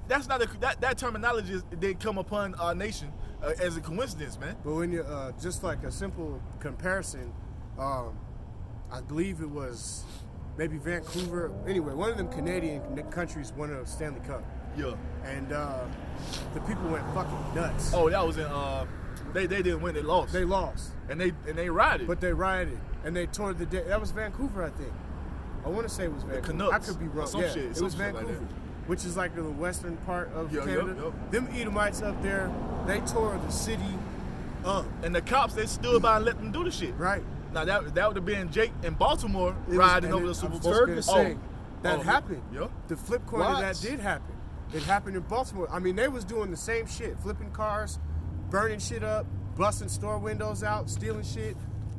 that's not that terminology didn't come upon our nation as a coincidence, man. But when you just like a simple comparison, I believe it was maybe Vancouver. Anyway, one of them Canadian countries won a Stanley Cup. Yeah. And the people went fucking nuts. Oh, that was in they didn't win, they lost. They lost. And they rioted. But they rioted and they tore the day. That was Vancouver, I think. I want to say it was Vancouver. Canucks. I could be wrong. Some shit, it was some shit Vancouver, like which is like the western part of Canada. Yep. Them Edomites up there, they tore the city up. And the cops, they stood by and let them do the shit. Right. Now that would have been Jake in Baltimore riding over the Super Bowl. That happened. Yep. The flip coin of that did happen. It happened in Baltimore. I mean, they was doing the same shit, flipping cars, burning shit up, busting store windows out, stealing shit,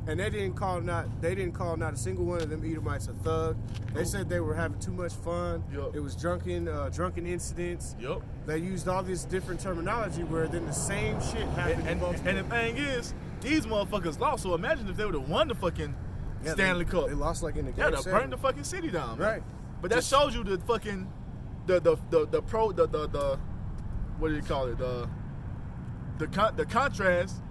and they didn't call not a single one of them Edomites a thug. They said they were having too much fun. Yep. It was drunken incidents. Yep. They used all this different terminology where then the same shit happened in Baltimore. And the thing is, these motherfuckers lost. So imagine if they would have won the fucking Stanley Cup. They lost like in the game. Yeah, they burned the fucking city down, man. Right. But that shows you the fucking the what do you call it? The contrast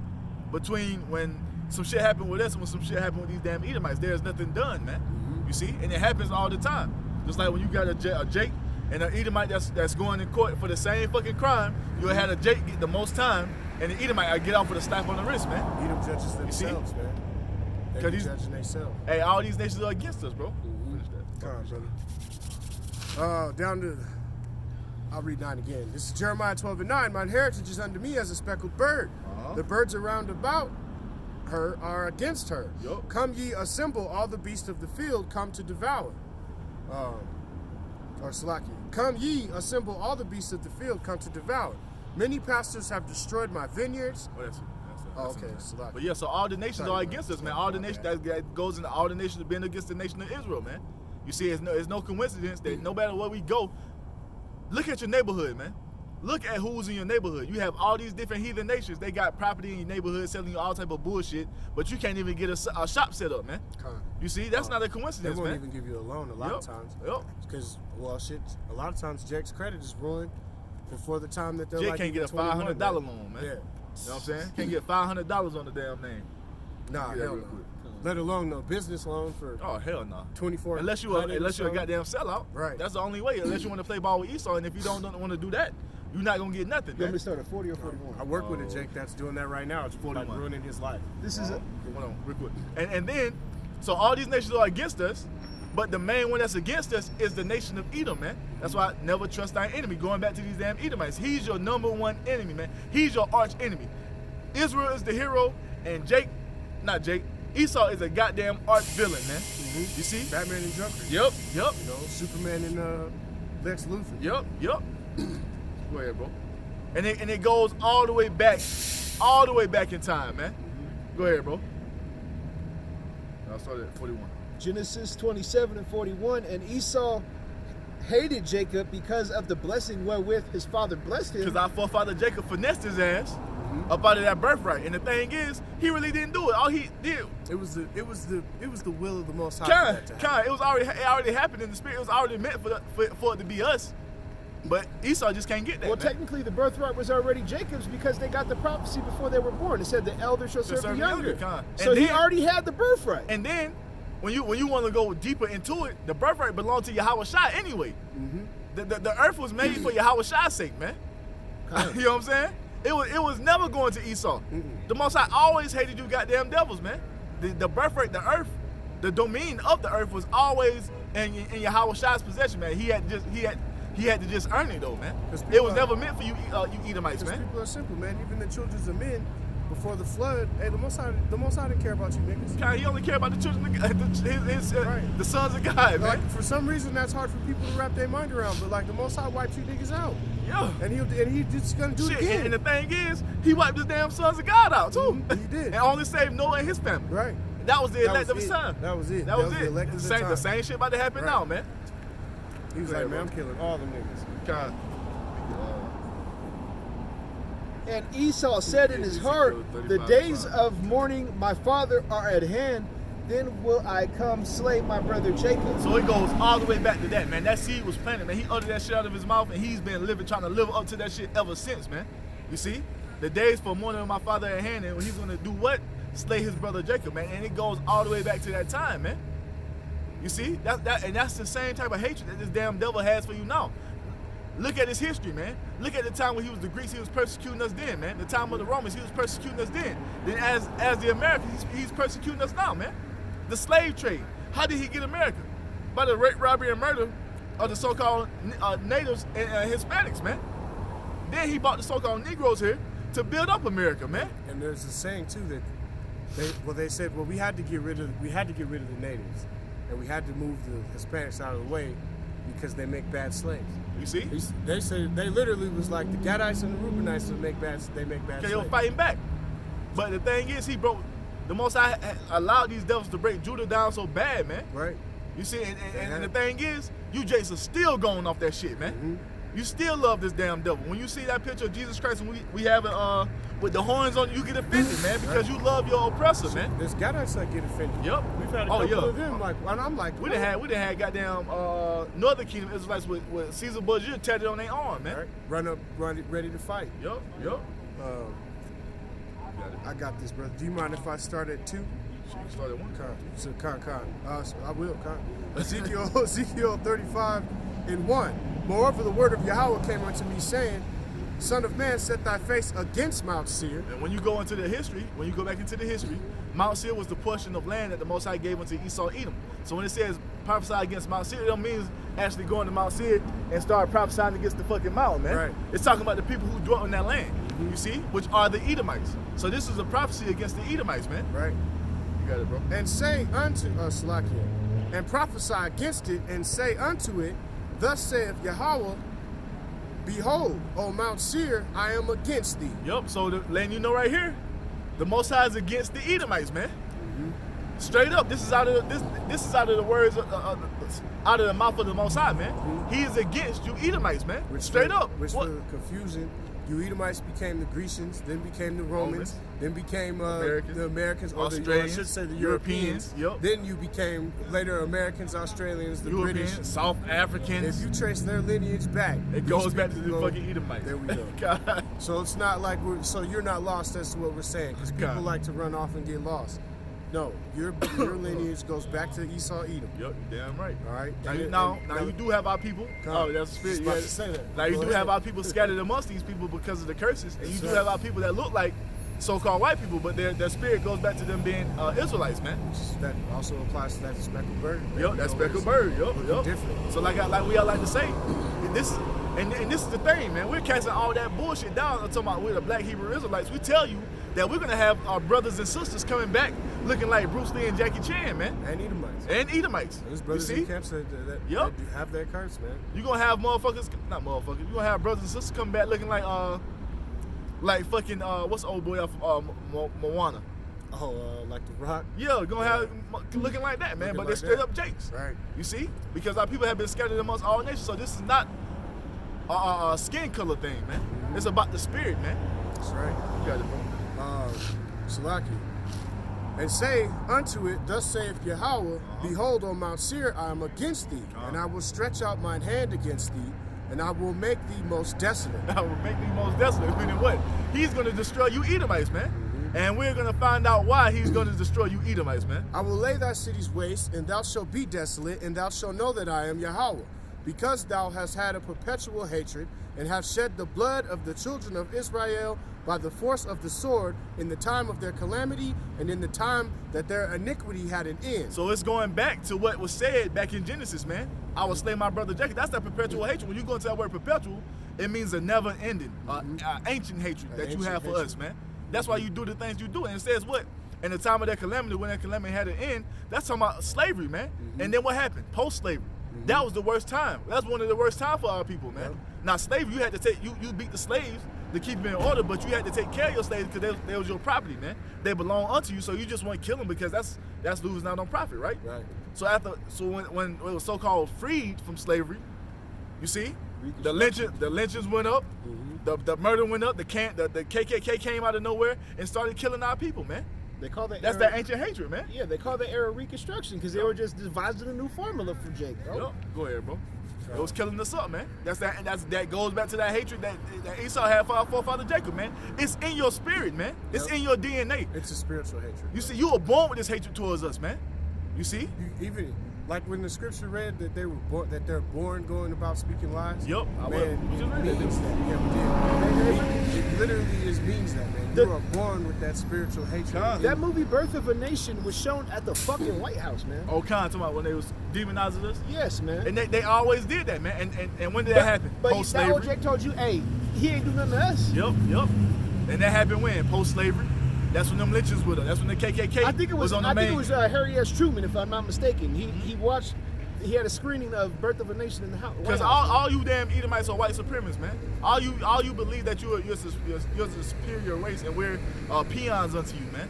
between when some shit happened with us and when some shit happened with these damn Edomites. There's nothing done, man. Mm-hmm. You see? And it happens all the time. Just like when you got a Jake and an Edomite that's going in court for the same fucking crime, you'll have a Jake get the most time and the Edomite get off with a slap on the wrist, man. Edom judges themselves, man. They be judging themselves. Hey, all these nations are against us, bro. Mm-hmm. Finish that. Come on, brother. I'll read 9 again. This is Jeremiah 12:9. Mine heritage is unto me as a speckled bird. The birds around about her are against her. Yep. Come ye assemble, all the beasts of the field come to devour. Or Salaki. Come ye assemble, all the beasts of the field come to devour. Many pastors have destroyed my vineyards. That's okay, Salaki. But yeah, so all the nations are against us, man. All the nations that goes into all the nations being against the nation of Israel, man. You see, it's no coincidence that no matter where we go, look at your neighborhood, man. Look at who's in your neighborhood. You have all these different heathen nations. They got property in your neighborhood selling you all type of bullshit, but you can't even get a shop set up, man. You see, that's not a coincidence, man. They won't even give you a loan a lot of times. Yep. Because, well, shit, a lot of times Jake's credit is ruined before the time that they're Jake like can't get a $500 loan, man. Yeah. You know what I'm saying? Can't get $500 on the damn name. Nah, hell no. Let alone no business loan for hell no. 24. Unless you're a goddamn sellout. Right. That's the only way. Unless you want to play ball with Esau, and if you don't want to do that, you're not gonna get nothing. You want me to start at 40 or 41? I work with a Jake that's doing that right now. It's 41. Like ruining his life. This is hold on, real quick. And then, so all these nations are against us, but the main one that's against us is the nation of Edom, man. That's why I never trust thy enemy. Going back to these damn Edomites, he's your number one enemy, man. He's your arch enemy. Israel is the hero, and Esau is a goddamn arch villain, man. Mm-hmm. You see? Batman and Joker. Yep. You know, Superman and Lex Luthor. Yep. Go ahead, bro. And it goes all the way back in time, man. Go ahead, bro. I'll start at 41. Genesis 27 and 41, and Esau hated Jacob because of the blessing wherewith his father blessed him. Because our forefather Jacob finessed his ass up out of that birthright. And the thing is, he really didn't do it. All he did. It was the will of the Most High. It already happened in the spirit. It was already meant for it to be us. But Esau just can't get that. Well, man. Technically, the birthright was already Jacob's because they got the prophecy before they were born. It said the elder shall serve the younger. So he already had the birthright. And then, when you want to go deeper into it, the birthright belonged to Yahawashi anyway. Mm-hmm. The earth was made for Yahawashi's sake, man. You know what I'm saying? It was never going to Esau. Mm-hmm. The Most High always hated you goddamn devils, man. The birthright, the earth, the domain of the earth was always in Yahawashi's possession, man. He had to just earn it though, man. It was never meant for you Edomites, man. People are simple, man. Even the children of men before the flood, hey, the Most High didn't care about you niggas. God, he only cared about the children of God, the sons of God, man. Like, for some reason, that's hard for people to wrap their mind around. But like the Most High wiped you niggas out. Yeah. And he just gonna do it again. And the thing is, he wiped his damn sons of God out too. He did. And only saved Noah and his family. Right. That was the elect of his time. That was it. That was it. The same shit about to happen now, man. He was like, man, I'm killing all them niggas. God. And Esau said in his heart, the days of mourning my father are at hand. then will I come slay my brother Jacob. So it goes all the way back to that, man. That seed was planted, man. He uttered that shit out of his mouth, and he's been trying to live up to that shit ever since, man. You see? The days for mourning of my father at hand, and he's gonna do what? Slay his brother Jacob, man. And it goes all the way back to that time, man. You see? That's the same type of hatred that this damn devil has for you now. Look at his history, man. Look at the time when he was the Greeks, he was persecuting us then, man. The time of the Romans, he was persecuting us then. Then as the Americans, he's persecuting us now, man. The slave trade. How did he get America? By the rape, robbery, and murder of the so-called natives and Hispanics, man. Then he brought the so-called Negroes here to build up America, man. And there's a saying too that they said, well, we had to get rid of the natives, and we had to move the Hispanics out of the way because they make bad slaves. You see? They said they literally was like the Gadites and the Reubenites make bad slaves. They were fighting back. But the thing is, the Most High allowed these devils to break Judah down so bad, man. Right. You see, and the thing is, you Jakes are still going off that shit, man. Mm-hmm. You still love this damn devil. When you see that picture of Jesus Christ and we have it with the horns on, you get offended, man, because you love your oppressor, man. There's Gadites that get offended. Yep. We've had a couple of them, and I'm like, we done had goddamn Northern Kingdom Israelites with Caesar Borgia tatted on their arm, man. Right. Run ready to fight. Yep. I got this, brother. Do you mind if I start at 2? You can start at 1. So, I will. Ezekiel 35:1. Moreover, the word of Yahawah came unto me, saying, Son of man, set thy face against Mount Seir. And when you go into the history, Mount Seir was the portion of land that the Most High gave unto Esau Edom. So when it says prophesy against Mount Seir, it don't mean actually going to Mount Seir and start prophesying against the fucking mountain, man. Right. It's talking about the people who dwelt in that land, you see, which are the Edomites. So this is a prophecy against the Edomites, man. Right. You got it, bro. And say unto Salakia, and prophesy against it, and say unto it, Thus saith Yahawah, Behold, O Mount Seir, I am against thee. Yup, so letting you know right here, the Most High is against the Edomites, man. Mm-hmm. Straight up, this is out of the words out of the mouth of the Most High, man. Mm-hmm. He is against you Edomites, man. Straight up. Which for confusion, you Edomites became the Grecians, then became the Romans, then became the Americans, or I should say the Europeans. Yep. Then you became later Americans, Australians, the Europeans, British, South Africans. If you trace their lineage back, it goes back to the fucking Edomites. There we go. So it's not like you're not lost as to what we're saying, because people like to run off and get lost. No, your lineage goes back to Esau Edom. Yep, damn right. All right. Now you do have our people. Oh, that's the spirit. You had to say that. Now you do have our people scattered amongst these people because of the curses, and you do have our people that look like so-called white people, but their spirit goes back to them being Israelites, man. That also applies to that speckled bird. Yep, that speckled bird. Yep. Different. So like we all like to say, this is the thing, man. We're casting all that bullshit down. I'm talking about we're the Black Hebrew Israelites. We tell you that we're gonna have our brothers and sisters coming back looking like Bruce Lee and Jackie Chan, man. And Edomites. There's brothers in camps that have that curse, man. You're gonna have you're gonna have brothers and sisters coming back looking like fucking what's the old boy off Moana? Oh, like The Rock? Yeah, gonna have looking like that, man. But they're straight up Jakes. Right. You see? Because our people have been scattered amongst all nations. So this is not a skin color thing, man. Mm-hmm. It's about the spirit, man. That's right. You got it, bro. Salaki. And say unto it, Thus saith Yahawah, Behold, O Mount Seir, I am against thee, and I will stretch out mine hand against thee, and I will make thee most desolate. I will make thee most desolate. Meaning what? He's going to destroy you Edomites, man. Mm-hmm. And we're going to find out why he's going to destroy you Edomites, man. I will lay thy cities waste, and thou shalt be desolate, and thou shalt know that I am Yahawah, because thou hast had a perpetual hatred, and have shed the blood of the children of Israel by the force of the sword in the time of their calamity and in the time that their iniquity had an end. So it's going back to what was said back in Genesis, man. I will slay my brother Jacob. That's that perpetual hatred. When you go into that word perpetual, it means a never-ending, ancient hatred that you have for us, man. That's why you do the things you do. And it says what? In the time of that calamity, when that calamity had an end, that's talking about slavery, man. And then what happened? Post-slavery. That was the worst time. That's one of the worst times for our people, man. Now, slavery, you had to take, you beat the slaves to keep them in order, but you had to take care of your slaves because they was your property, man. They belong unto you, so you just won't kill them because that's losing out on profit, right? Right. So when it was so-called freed from slavery, you see, the lynchings went up, the murder went up, the KKK came out of nowhere and started killing our people, man. They call that That's era, that ancient hatred, man. Yeah, they call the era Reconstruction because they were just devising a new formula for Jake, bro. Yep. Go ahead, bro. It was killing us up, man. That goes back to that hatred that Esau had for our forefather Jacob, man. It's in your spirit, man. It's in your DNA. It's a spiritual hatred. You see, you were born with this hatred towards us, man. You see? Even like when the scripture read that they were born, that they're born going about speaking lies. Yep. Man, We just read it means that. Yeah, we did. It literally means that, man. You are born with that spiritual hatred. That movie Birth of a Nation was shown at the fucking White House, man. Oh, talking about when they was demonizing us? Yes, man. And they always did that, man. And when did that happen? But Post-slavery. that Jake told you, hey, he ain't do nothing to us. Yep. And that happened when? Post-slavery. That's when them lynchings with us. That's when the KKK I think it was on the main. It was Harry S. Truman, if I'm not mistaken. He watched. He had a screening of Birth of a Nation in the house. Because all you damn Edomites are white supremacists, man. All you believe that you're a superior race and we're peons unto you, man.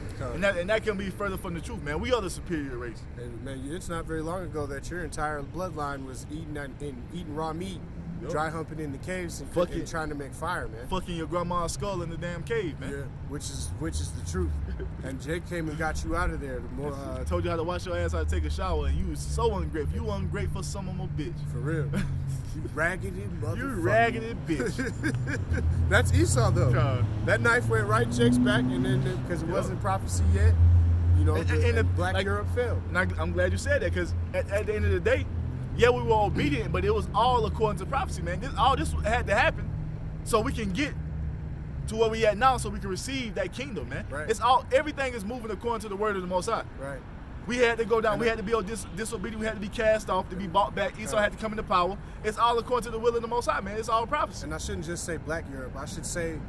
And that can be further from the truth, man. We are the superior race. And man, it's not very long ago that your entire bloodline was eating raw meat, dry humping in the caves and trying to make fire, man. Fucking your grandma's skull in the damn cave, man. Yeah, which is the truth. And Jake came and got you out of there. I told you how to wash your ass, how to take a shower, and you was so ungrateful. You ungrateful son of a bitch. For real. You raggedy motherfucker. You raggedy bitch. That's Esau though. That knife went right Jake's back, and then because it wasn't prophecy yet, you know, and Black Europe fell. And I'm glad you said that, because at the end of the day, yeah, we were obedient, but it was all according to prophecy, man. All this had to happen so we can get to where we at now, so we can receive that kingdom, man. Right. Everything is moving according to the word of the Most High. Right. We had to go down. We had to be disobedient. We had to be cast off, to be bought back. Esau had to come into power. It's all according to the will of the Most High, man. It's all prophecy. And I shouldn't just say Black Europe. I should say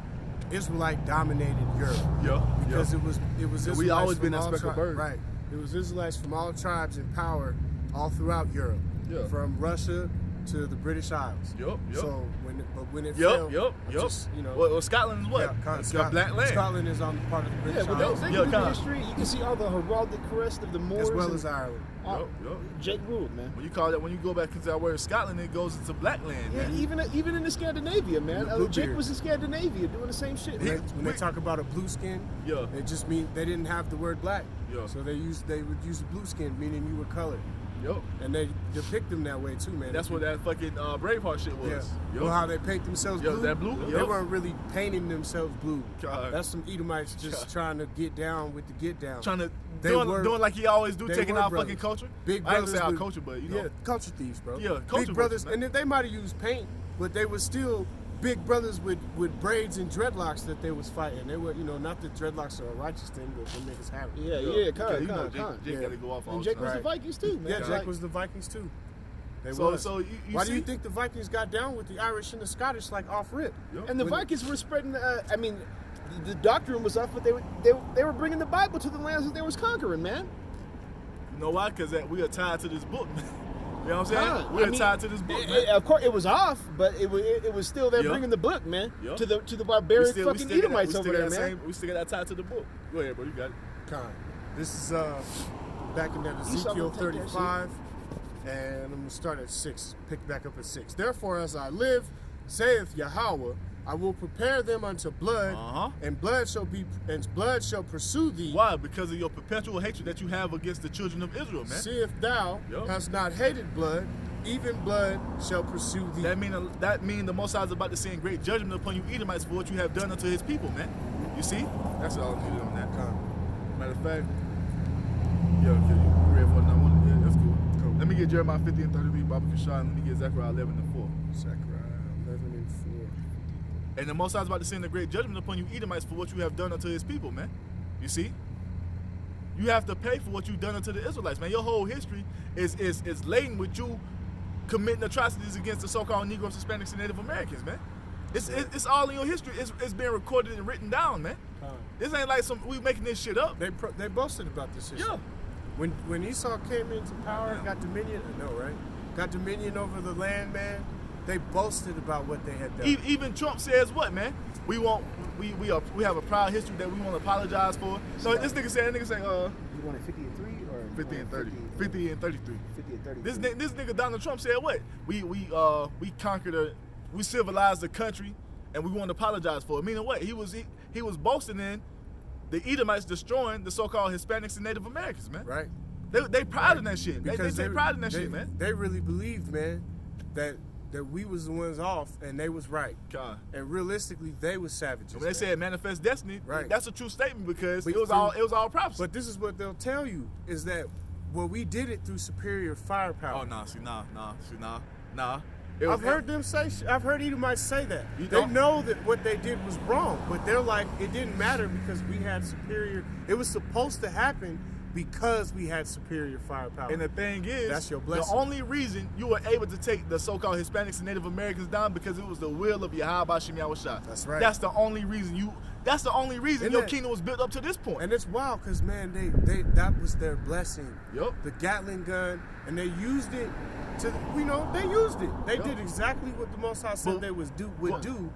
Israelite dominated Europe. Yeah. Because it was Israelites. We always from been that all speckled bird. Right. It was Israelites from all tribes in power all throughout Europe. Yeah. From Russia to the British Isles. Yep. So when it fell, just, you know. Well, Scotland is what? Yeah, It's got black land. Scotland is on part of the British Yeah, but Isles. they do the history. You can see all the heraldic crest of the Moors. As well as Ireland. Jake ruled, man. When you go back into that word Scotland, it goes into black land, Yeah, man. even in the Scandinavia, man. Jake was in Scandinavia doing the same shit. When they talk about a blue skin, it just means they didn't have the word black. Yeah. So they would use blue skin, meaning you were colored. Yep. And they depict them that way too, man. That's what that fucking Braveheart shit was. Yeah. Yep. Well, how they paint themselves blue. That blue. They weren't really painting themselves blue. God. That's some Edomites just trying to get down with the get down. Trying to doing like he always do, taking our fucking culture. Big I ain't brothers gonna say our with- culture, but you know. Yeah, culture thieves, bro. Yeah, culture Big brothers, merchants, man. and they might have used paint, but they were still big brothers with braids and dreadlocks that they was fighting. They were, you know, not that dreadlocks are a righteous thing, but them niggas have it. Yeah, Jake gotta go off all And the Jake time. was the Vikings too, man. Yeah, Jake was the Vikings too. They So was. you Why see? do you think the Vikings got down with the Irish and the Scottish like off rip? Yep. And the Vikings were spreading. The doctrine was off, but they were bringing the Bible to the lands that they was conquering, man. You know why? Because we are tied to this book. You know what I'm saying? We're tied to this book, man. Of course, it was off, but it was still there bringing the book, man, to the barbaric fucking Edomites over there, man. We still got that tied to the book. Go ahead, bro. You got it. Con. This is back in that Esau Ezekiel gonna take that 35, and I'm gonna start at 6. Pick back up at 6. Therefore, as I live, saith Yahawah, I will prepare them unto blood, and blood shall pursue thee. Why? Because of your perpetual hatred that you have against the children of Israel, man. See if thou hast not hated blood, even blood shall pursue thee. That mean the Most High is about to send great judgment upon you Edomites for what you have done unto His people, man. You see? That's all I needed on that. Matter of fact, you ready for another one? Yeah, that's cool. Let me get Jeremiah 50 and 33, Baba Kishon. Let me get Zechariah 11 and 4. Zechariah 11 and 4. And the Most High is about to send a great judgment upon you Edomites for what you have done unto His people, man. You see? You have to pay for what you've done unto the Israelites, man. Your whole history is laden with you committing atrocities against the so-called Negroes, Hispanics, and Native Americans, man. It's all in your history. It's been recorded and written down, man. This ain't like we making this shit up. They boasted about this shit. Yeah. When Esau came into power, got dominion. Got dominion over the land, man. They boasted about what they had done. Even Trump says what, man? We have a proud history that we want to apologize for. So this nigga say, You wanted 50 and 3 or 50 and 30, 50 and 33. 50 and 33. This nigga Donald Trump said what? We conquered we civilized the country, and we want to apologize for it. Meaning what? He was boasting in the Edomites destroying the so-called Hispanics and Native Americans, man. Right. They proud in that shit. They proud in that shit, man. They really believed, man, that we was the ones off and they was right. And realistically, they was savages. When they said manifest destiny, right, that's a true statement because it was all prophecy. But this is what they'll tell you is that we did it through superior firepower. Oh nah. I've heard them say. I've heard Edomites say that. They know that what they did was wrong, but they're like, it didn't matter because we had superior. It was supposed to happen because we had superior firepower. And the thing is, that's your blessing. The only reason you were able to take the so-called Hispanics and Native Americans down because it was the will of Yahawashi. That's right. That's the only reason your kingdom was built up to this point. And it's wild because, man, they that was their blessing. Yep. The Gatling gun, and they used it to, they used it. They did exactly what the Most High said they would do.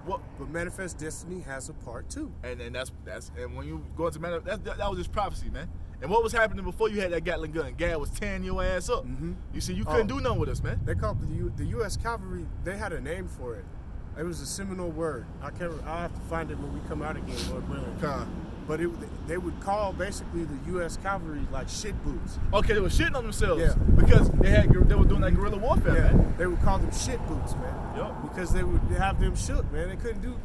But manifest destiny has a part too. And that's and when you go into that was just prophecy, man. And what was happening before you had that Gatling gun? Gad was tearing your ass up. Mm-hmm. You see, you couldn't do nothing with us, man. They called the U.S. Cavalry. They had a name for it. It was a Seminole word. I'll have to find it when we come out again, Lord willing. But they would call basically the U.S. Cavalry like shit boots. Okay, they were shitting on themselves. Yeah. Because they were doing that guerrilla warfare, man. They would call them shit boots, man. Yep. Because they would have them shook, man. They couldn't do.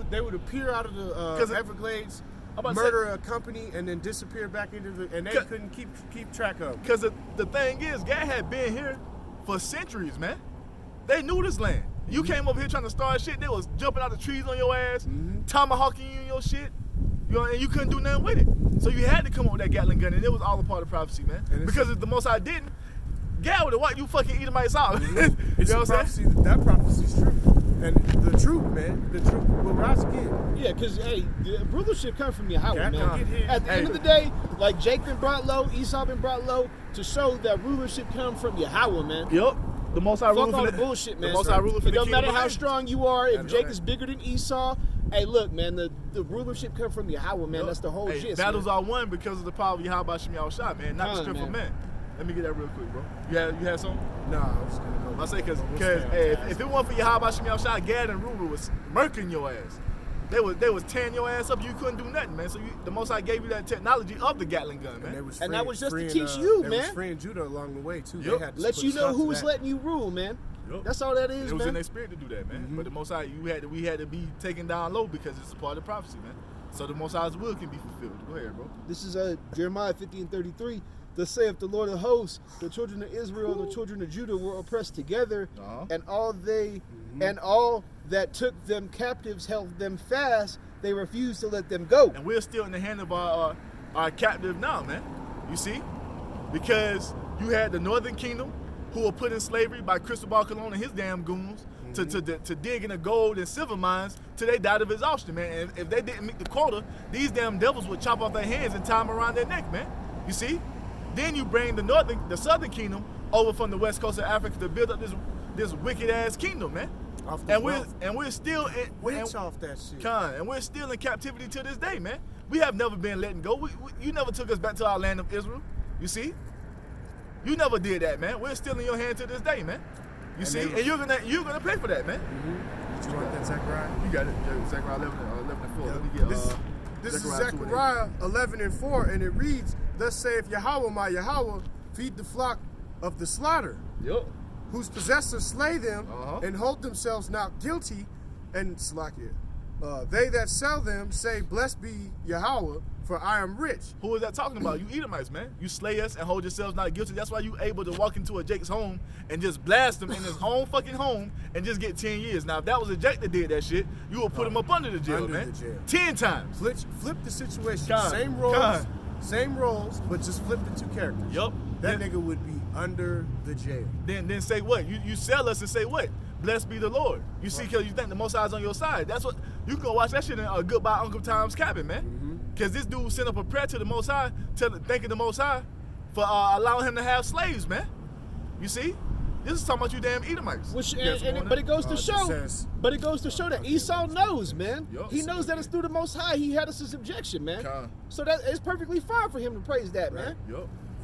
They would appear out of the Everglades, murder a company, and then disappear back into and they couldn't keep track of. Because the thing is, Gad had been here for centuries, man. They knew this land. You came over here trying to start shit. They was jumping out the trees on your ass, tomahawking you and your shit. And you couldn't do nothing with it. So you had to come up with that Gatling gun, and it was all a part of prophecy, man. Because if the Most High didn't, Gad would have wiped you fucking Edomites out. You know what I'm saying? That prophecy's true. And the truth, man, the truth will rise again. Yeah, because, hey, the rulership comes from Yahawah, man. At the end of the day, like Jake been brought low, Esau been brought low, to show that rulership comes from Yahawah, man. Yep. The Most High ruler. Fuck all the bullshit, man. The Most High ruler for it don't matter how land. strong you are. If Jake is bigger than Esau, hey, look, man, the rulership comes from Yahawah, man. That's the whole gist. Battles are won because of the power of Yahawashi, man. Not the strength of man. Let me get that real quick, bro. You had something? No, I was gonna go. I say because if it weren't for Yahawashi, Gad and Ruru was murking your ass. They was tearing your ass up. You couldn't do nothing, man. So the Most High gave you that technology of the Gatling gun, man. And that was just to teach you, man. They was freeing Judah along the way too. Yep. They had to let you know who was letting you rule, man. Yep. That's all that is, man. It was in their spirit to do that, man. But the Most High, we had to be taken down low because it's a part of prophecy, man. So the Most High's will can be fulfilled. Go ahead, bro. This is Jeremiah 50:33. Thus saith the Lord of hosts, the children of Israel, the children of Judah were oppressed together, and all that took them captives held them fast. They refused to let them go. And we're still in the hand of our captive now, man. You see? Because you had the Northern Kingdom who were put in slavery by Cristobal Colon and his damn goons to dig in the gold and silver mines till they died of exhaustion, man. And if they didn't meet the quota, these damn devils would chop off their hands and tie them around their neck, man. You see? Then you bring the Southern Kingdom over from the west coast of Africa to build up this wicked ass kingdom, man. We're still off that shit. And we're still in captivity to this day, man. We have never been letting go. You never took us back to our land of Israel. You see? You never did that, man. We're still in your hand to this day, man. You see? And you're gonna pay for that, man. Did you want that, Zechariah? You got it. Zechariah 11 and 4. Let me get this is Zechariah 11 and 4, and it reads, "Thus saith Yahawah, my Yahawah, feed the flock of the slaughter, whose possessors slay them and hold themselves not guilty, and slack it. They that sell them say, blessed be Yahawah, for I am rich." Who is that talking about? You Edomites, man. You slay us and hold yourselves not guilty. That's why you able to walk into a Jake's home and just blast him in his own fucking home and just get 10 years. Now, if that was a Jake that did that shit, you would put him up under the jail, man. 10 times. Flip the situation. Same roles, but just flip the two characters. Yup. That nigga would be under the jail. Then say what? You sell us and say what? Blessed be the Lord. You see, because you think the Most High is on your side. That's what you can watch that shit in Goodbye Uncle Tom's Cabin, man. Because this dude sent up a prayer to the Most High, thanking the Most High for allowing him to have slaves, man. You see, this is talking about you damn Edomites. But it goes to show that Esau knows, man. He knows that it's through the Most High he had us in subjection, man. So that it's perfectly fine for him to praise that, man.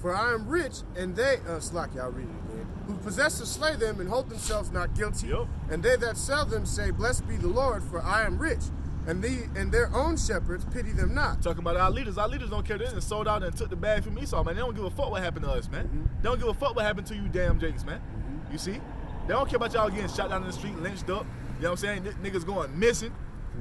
For I am rich, and they, slack, y'all read it again, who possess to slay them and hold themselves not guilty. And they that sell them say, blessed be the Lord, for I am rich. And their own shepherds pity them not. Talking about our leaders don't care. They done sold out and took the bag from Esau, man. They don't give a fuck what happened to us, man. They don't give a fuck what happened to you damn Jakes, man. You see? They don't care about y'all getting shot down in the street, lynched up. You know what I'm saying? Niggas going missing.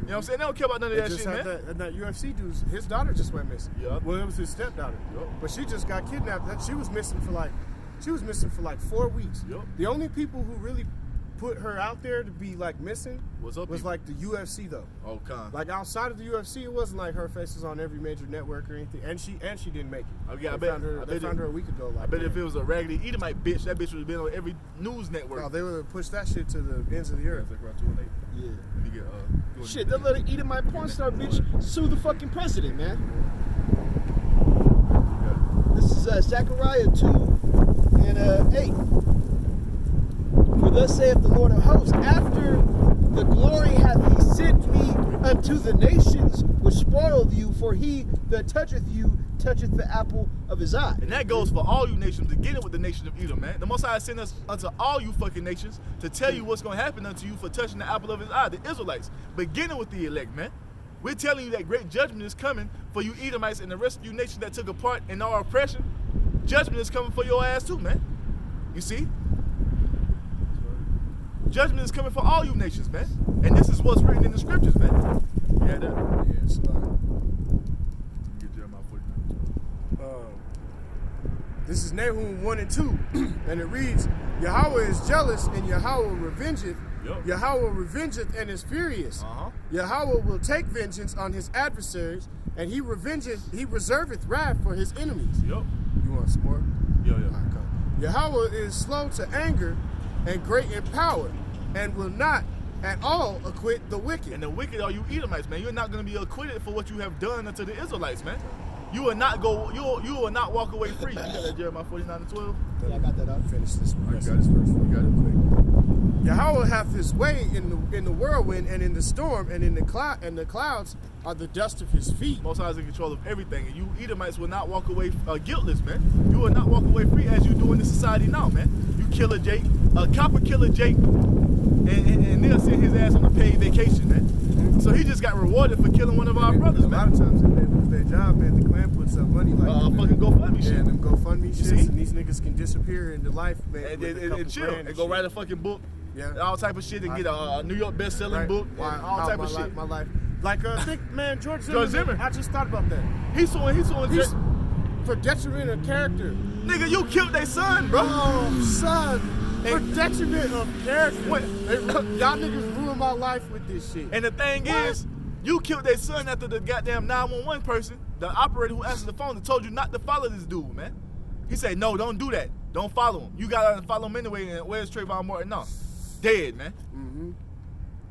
You know what I'm saying? They don't care about none of that shit, man. That UFC dude, his daughter just went missing. Yeah. Well, it was his stepdaughter. Yep. But she just got kidnapped. She was missing for like 4 weeks. Yep. The only people who really put her out there to be like missing was like the UFC though. Oh, con. Like outside of the UFC, it wasn't like her face was on every major network or anything. And she didn't make it. Okay, They found her a week ago. I bet if it was a raggedy Edomite bitch, that bitch would have been on every news network. Oh, they would have pushed that shit to the ends of the earth. Like around 218. Yeah. Let me get Shit, they'll let an Edomite porn star bitch sue the fucking president, man. This is Zechariah 2 and 8. For thus saith the Lord of hosts, after the glory hath he sent me unto the nations which spoiled you, for he that toucheth you toucheth the apple of his eye. And that goes for all you nations, beginning with the nation of Edom, man. The Most High sent us unto all you fucking nations to tell you what's going to happen unto you for touching the apple of his eye, the Israelites, beginning with the elect, man. We're telling you that great judgment is coming for you Edomites and the rest of you nations that took a part in our oppression. Judgment is coming for your ass too, man. You see? Judgment is coming for all you nations, man. And this is what's written in the scriptures, man. You had that? Yeah, it's Get Jeremiah 49. This is Nahum 1 and 2, and it reads, Yahawah is jealous, and Yahawah revengeth. Yep. Yahawah revengeth and is furious. Yahawah will take vengeance on his adversaries, and he reserveth wrath for his enemies. Yep. You want some more? Yeah. All right, come. Yahawah is slow to anger and great in power, and will not at all acquit the wicked. And the wicked are you Edomites, man. You're not going to be acquitted for what you have done unto the Israelites, man. You will not go. You will not walk away free. You got that Jeremiah 49 and 12. Yeah, I got that up. Finish this one. You got this first. You got it quick. Yahawah hath his way in the whirlwind and in the storm and in the cloud, and the clouds are the dust of his feet. Most High is in control of everything, and you Edomites will not walk away guiltless, man. You will not walk away free as you do in the society now, man. You kill a Jake, a copper killer Jake, and they'll send his ass on a paid vacation, man. So he just got rewarded for killing one of our brothers, man. A lot of times if they lose their job, man, the clan puts up money like fucking GoFundMe shit. Yeah, them GoFundMe shit, see? and these niggas can disappear into life, man. And chill, and go write a fucking book, yeah, all type of shit, and get a New York best-selling book, and all type of shit. My life. Like, think, man, George Zimmer. Zimmer. I just thought about that. He's suing For detriment of character. Nigga, you killed their son, bro. Oh, son. For detriment of character. Y'all niggas ruined my life with this shit. And the thing is, you killed their son after the goddamn 911 person, the operator who answered the phone, that told you not to follow this dude, man. He said, no, don't do that. Don't follow him. You gotta follow him anyway. And where's Trayvon Martin now? Dead, man. Mm-hmm.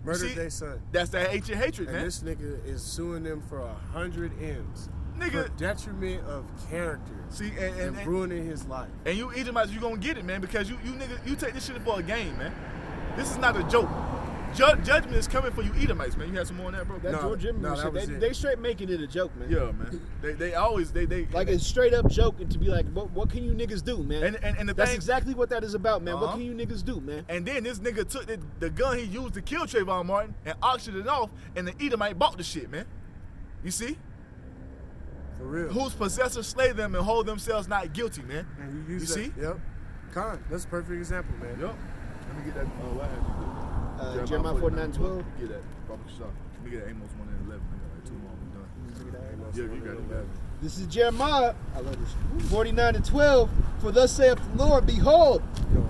Murdered their son. That's that ancient hatred, and man. This nigga is suing them for 100 M's. Nigga. For detriment of character. See, and ruining his life. And you Edomites, you gonna get it, man, because you nigga, you take this shit for a game, man. This is not a joke. Judgment is coming for you Edomites, man. You had some more on that, bro? That George Zimmer shit, they straight making it a joke, man. Yeah, man. They always like a straight up joke, and to be like, what can you niggas do, man? And that's exactly what that is about, man. What can you niggas do, man? And then this nigga took the gun he used to kill Trayvon Martin and auctioned it off, and the Edomite bought the shit, man. You see? For real. Whose possessors slay them and hold themselves not guilty, man. And you see? Yep. That's a perfect example, man. Yep. Let me get that. What had you Jeremiah 49:12. Get that. Let me get that Amos 1 and 11. I got like 2 more. I'm done. Yeah, you got it. This is Jeremiah. I love this. 49:12. For thus saith the Lord, behold,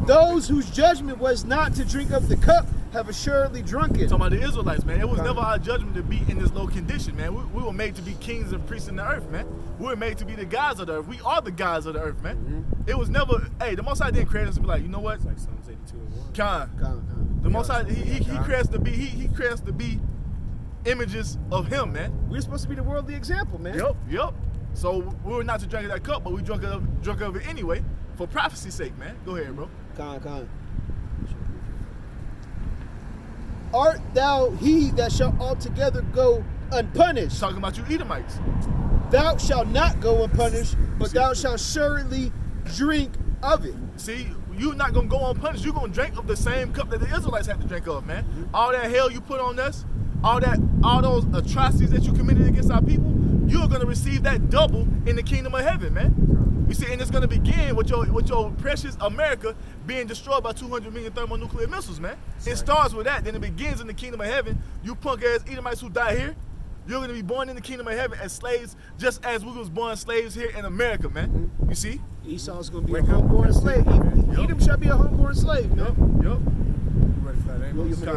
those whose judgment was not to drink of the cup have assuredly drunk it. Talking about the Israelites, man. It was never our judgment to be in this low condition, man. We were made to be kings and priests in the earth, man. We were made to be the gods of the earth. We are the gods of the earth, man. Mm-hmm. It was never, hey, the Most High didn't create us to be like, you know what? It's like Psalms 82 and 1. Con. The Most High, he creates to be, he creates to be images of him, man. We're supposed to be the worldly example, man. Yep. So we were not to drink of that cup, but we drunk of it anyway for prophecy's sake, man. Go ahead, bro. Con. Art thou he that shall altogether go unpunished? Talking about you Edomites. Thou shalt not go unpunished, but thou shalt surely drink of it. See, you're not going to go unpunished. You're going to drink of the same cup that the Israelites had to drink of, man. All that hell you put on us, all those atrocities that you committed against our people, you're gonna receive that double in the kingdom of heaven, man. You see, and it's gonna begin with your precious America being destroyed by 200 million thermonuclear missiles, man. It starts with that, then it begins in the kingdom of heaven. You punk ass Edomites who die here, you're gonna be born in the kingdom of heaven as slaves, just as we was born slaves here in America, man. You see? Esau's gonna be a homeborn slave. Edom shall be a homeborn slave, man. Yup. Ready for that, Amos? What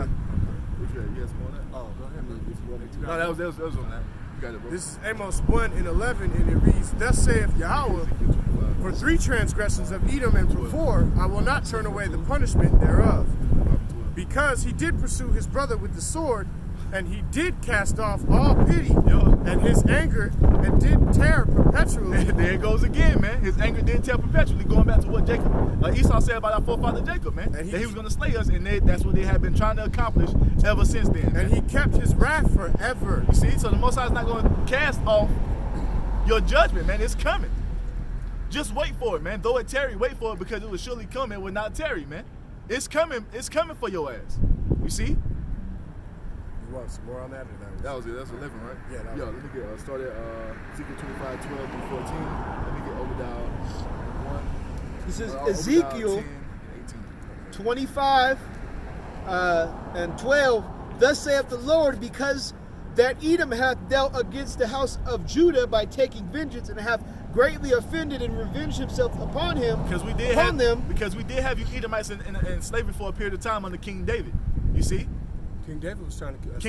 you ready? Yes, more on that? Oh, go ahead, man. If you want me to. No, that was on that. You got it, bro. This is Amos 1:11, and it reads, Thus saith Yahawah, for 3 transgressions of Edom and for 4, I will not turn away the punishment thereof. Because he did pursue his brother with the sword, and he did cast off all pity, and his anger, and did tear perpetually. There it goes again, man. His anger did tear perpetually, going back to what Esau said about our forefather Jacob, man. And that he was going to slay us, and that's what they had been trying to accomplish ever since then. And he kept his wrath forever. You see, so the Most High is not going to cast off your judgment, man. It's coming. Just wait for it, man. Though it tarry, wait for it, because it will surely come and will not tarry, man. It's coming. It's coming for your ass. You see? You want some more on that? Or That was it. That's 11, right? Yeah. That was let me get start at Ezekiel 25, 12 through 14. Let me get Obadiah 1. This is Obadiah Ezekiel 10 and 18. 25 and 12. Thus saith the Lord, because that Edom hath dealt against the house of Judah by taking vengeance, and hath greatly offended and revenged himself upon him. Because we did have you Edomites in slavery for a period of time under King David. You see? King David was trying to